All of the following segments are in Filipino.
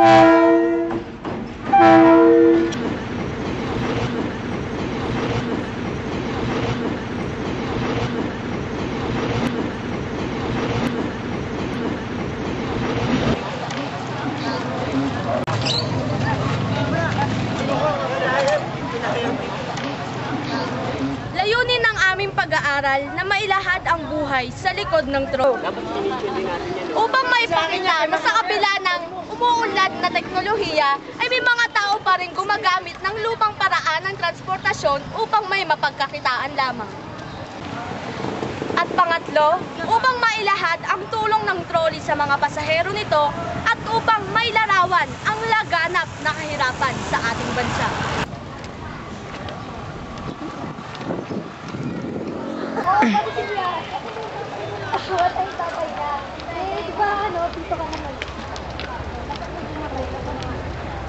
Layunin ng aming pag-aaral na mailahad ang buhay sa likod ng troll. Upang maipakita na sa kabila ng umuunlad na teknolohiya ay may mga tao pa rin gumagamit ng lumang paraan ng transportasyon upang may mapagkakitaan lamang. At pangatlo, upang mailahad ang tulong ng trolley sa mga pasahero nito at upang mailarawan ang laganap na kahirapan sa ating bansa.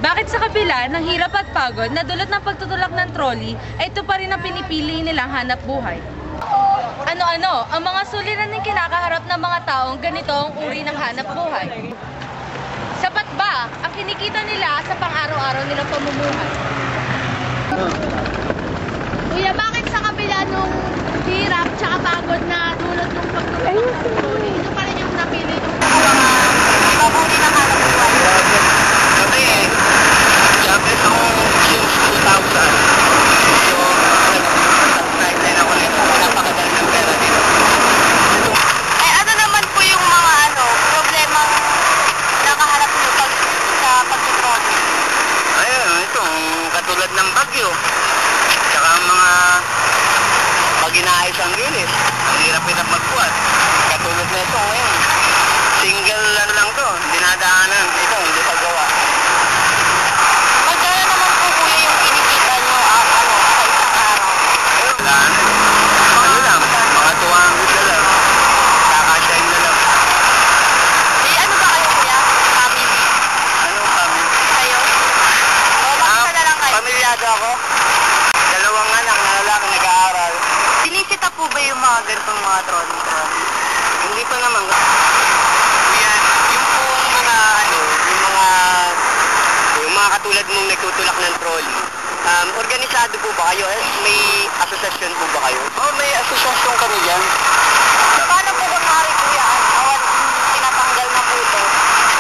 Bakit sa kabila ng hirap at pagod na dulot ng pagtutulak ng trolley ay ito pa rin ang pinipili nilang hanap buhay? Ano-ano ang mga suliraning kinakaharap ng mga taong ganito ang uri ng hanap buhay? Sapat ba ang kinikita nila sa pang-araw-araw nilang pamumuhay? Kuya, bakit sa kabila nung hirap tsaka pagod na dulot ng pagtutulak ng trolley, ito pa rin yung napili ng uri ng hanap buhay? Kasi, sabi nung since 2000, so, nag-sideline ako nito, napakadali ng pera dito. Eh, ano naman po yung mga problemang nakaharap nyo sa pagtutrolley? Ayun, ito, katulad ng bagyo. Tsaka mga pag inaayos ang gilis, ang hirap-hirap magbuhat. Katulad na ito ngayon. Single lang to, dinadaanan. Ito, hindi pa gawa. Magkano naman po kuya yung kinikita nyo sa isang araw? Wala na. Ano lang, mga 200 na lang. Kakasyahin na lang. Eh, ano ba kayo kuya? Family? Anong family? Kayo? O, bakit na lang kayo? Pamilyado ako. Dalawang anak na lalaki nag-aaral. Sinisita po ba yung mga ganitong mga trolley? Hindi pa naman. Yan, yung pong mga yung mga katulad mong nagtutulak ng trolley. Organisado po ba kayo? May asosasyon po ba kayo? Oh, may asosasyon kami dyan. Paano po kung maaari kuya? Tinatanggal na po ito.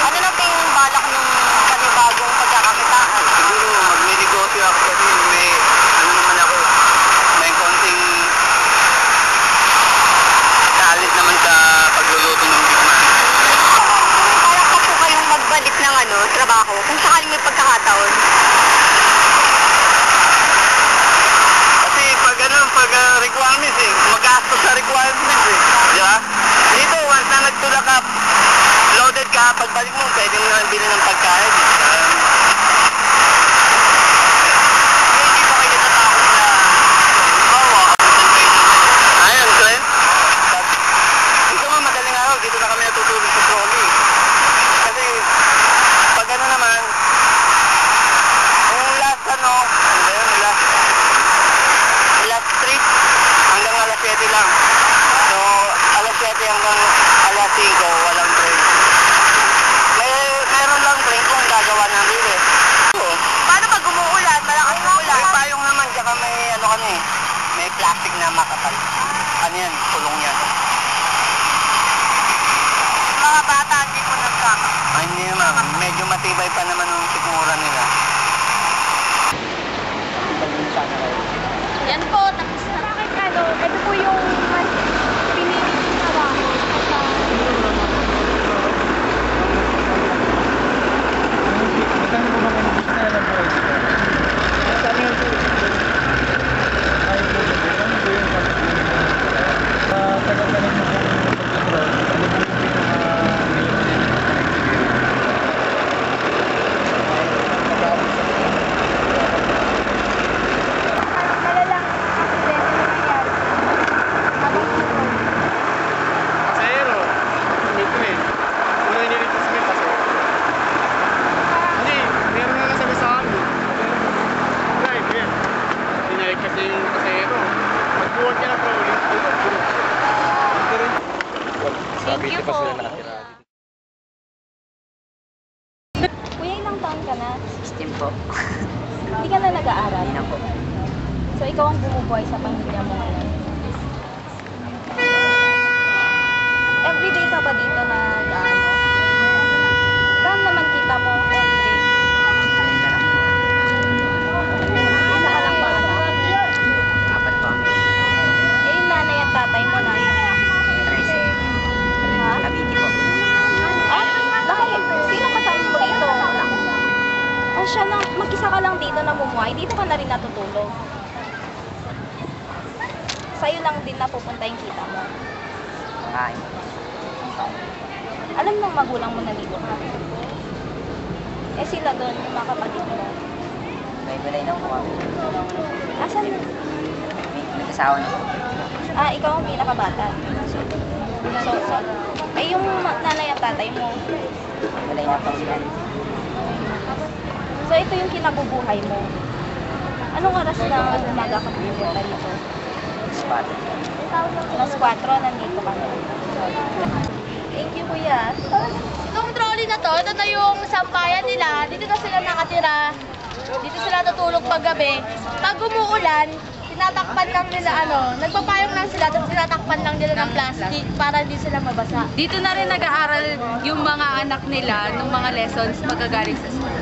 Ano na po yung balak ng panibagong pagkakakitaan? Siguro magnegosyo ako kasi may naman ako. May konting talent naman sa pagluluto ng bigman. Parang pa po kayong magbalik ng trabaho kung sakaling may pagkakataon. Kasi pag requirements magastos sa requirements Di ba? Dito, once na nagtulak ka, loaded ka, pagbalik mo, pwede mo na bilhin ng pagkain. Hindi ba kayo natatakot na ayun, Clint? Ito nga, madaling araw, dito na kami natutulog sa trolley. Kasi, pag naman, yung last trip, hanggang alas 7 lang. So, alas 7 hanggang alas 5, walang train. Meron lang train kung gagawa ng bilis. Paano pag umuulan? Malakas umuulan? May payong naman, tsaka may may plastic na makapal. Ano yan? Pulong yan. Mga bata, hindi po nagkaka. Ay, hindi naman. Medyo matibay pa naman yung sikmura nila. Yan po, tapos na. Bakit ito po yung mas pinili yung trabaho sa... Thank you po. Kuya, ikaw ang bumubuhay sa pamilya mo ngayon. Everyday ka ba dito na Saan naman kita mo everyday? Isa ka lang ba anak? Apat pa. Eh, yung nanay at tatay mo na yun. Ha? Kabiti po. Ah, bakit? Sino kasama mo dito? Ah, siya lang, mag-isa ka lang dito namumuhay. Dito ka na rin natutulog. Sa'yo lang din napupunta yung kita mo. Ay. Alam ng magulang mo na dito ka. Eh sila doon, yung mga kapatid nila. May lang po kami. Asan? Nag-asawa na po. Ah, ikaw ang pinakabata. So, ay yung nanay at tatay mo. Walay na po sila. So, ito yung kinabubuhay mo. Anong oras na umaga ka pupunta dito? Spot. Alas 4, nandito ka na. Thank you, kuya. Itong trolley na to, ito na yung sambayan nila. Dito na sila nakatira. Dito sila natulog paggabi. Pag umuulan, tinatakpan lang nila nagpapayong lang sila at tinatakpan lang nila ng plastic para hindi sila mabasa. Dito na rin nag-aaral yung mga anak nila ng mga lessons magagaling sa school.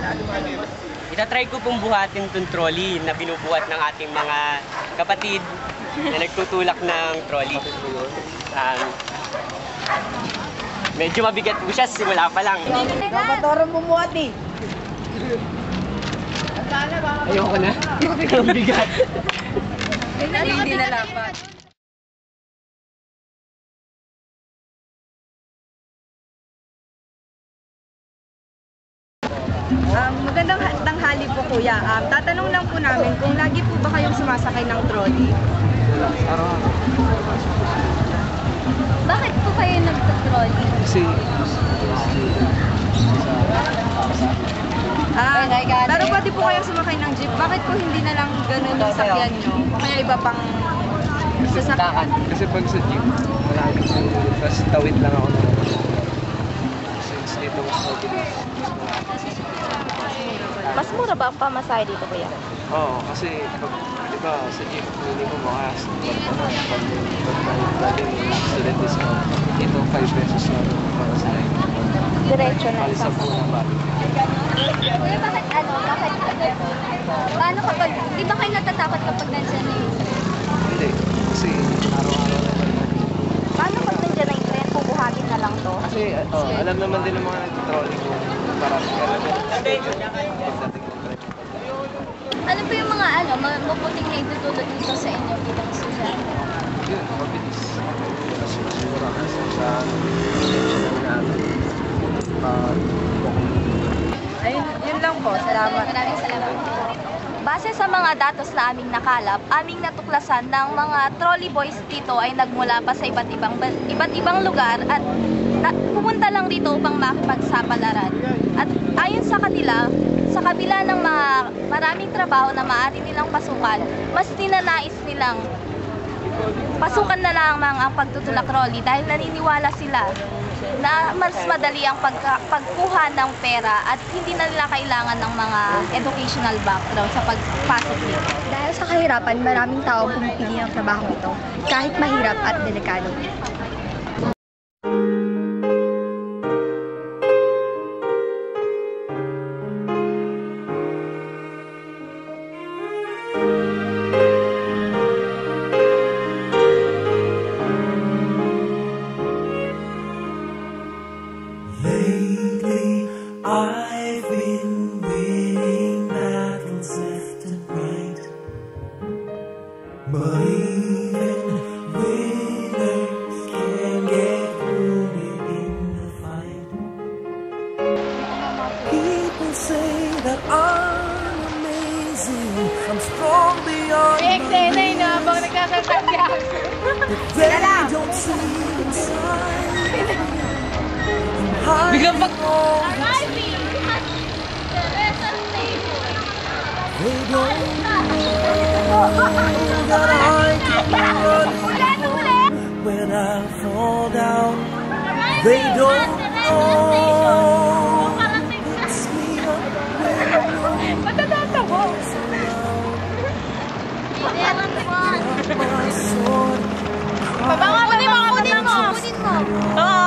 Itatry ko pong buhatin itong trolley na binubuhat ng ating mga kapatid na nagtutulak ng trolley. Medyo mabigat po siya, simula pa lang. Kapatoran bumuhat eh. Ayoko na. Ang bigat. Hindi na lapat. Magandang tanghali po kuya. Tatanong lang po namin kung lagi po ba kayong sumasakay ng trolley? Bakit po kayo nagtatrolley? Pero pwede po kayong sumakay ng jeep. Bakit po hindi na lang ganun yung sakyan nyo? Kaya iba pang sasakyan? Kasi pag sa jeep, malapit sa tapos tawid lang ako ng since dito mas mabilis. Mas mura ba ang pamasahe dito, kuya? Oo, kasi pag, di ba, sa jeep, hindi mo makas. Pag galing student discount, dito 5 pesos na para sa line. Diretso na Bali sa po ng bali. Kuya, bakit paano kapag, di ba kayo natatakot kapag nandiyan na yung tren? Hindi, kasi araw-araw naman. Paano pag nandiyan na yung tren, pubuhatin na lang to? Kasi alam naman din ng mga nag-trolley kung parang gano'n pagdating ng trend. Ano po yung mga mabuting na itutulot dito sa inyo bilang estudyante? Yun, mabilis. Mas mura kasi sa intention namin. Ayun, yun lang po. Salamat. Maraming salamat. Base sa mga datos na aming nakalap, aming natuklasan ng mga trolley boys dito ay nagmula pa sa iba't ibang lugar at pumunta lang dito upang makipagsapalaran. At ayon sa kanila, sa kabila ng mga maraming trabaho na maaari nilang pasukan, mas ninanais nilang pasukan na lamang ang pagtutulak trolley dahil naniniwala sila na mas madali ang pagkuha ng pera at hindi na nila kailangan ng mga educational background sa pagpasok dito. Dahil sa kahirapan, maraming tao pumipili ng trabaho ito, kahit mahirap at delikado. Lately, I've been winning battles left and right. But even winners can get wounded in the fight. People say that I'm amazing, I'm strong beyond my means. But they don't see inside. Biglang pag... They don't know that I can run when I fall down. They don't know it's me up when Matatawa. sword. Kunin mo! Kunin mo! Oo,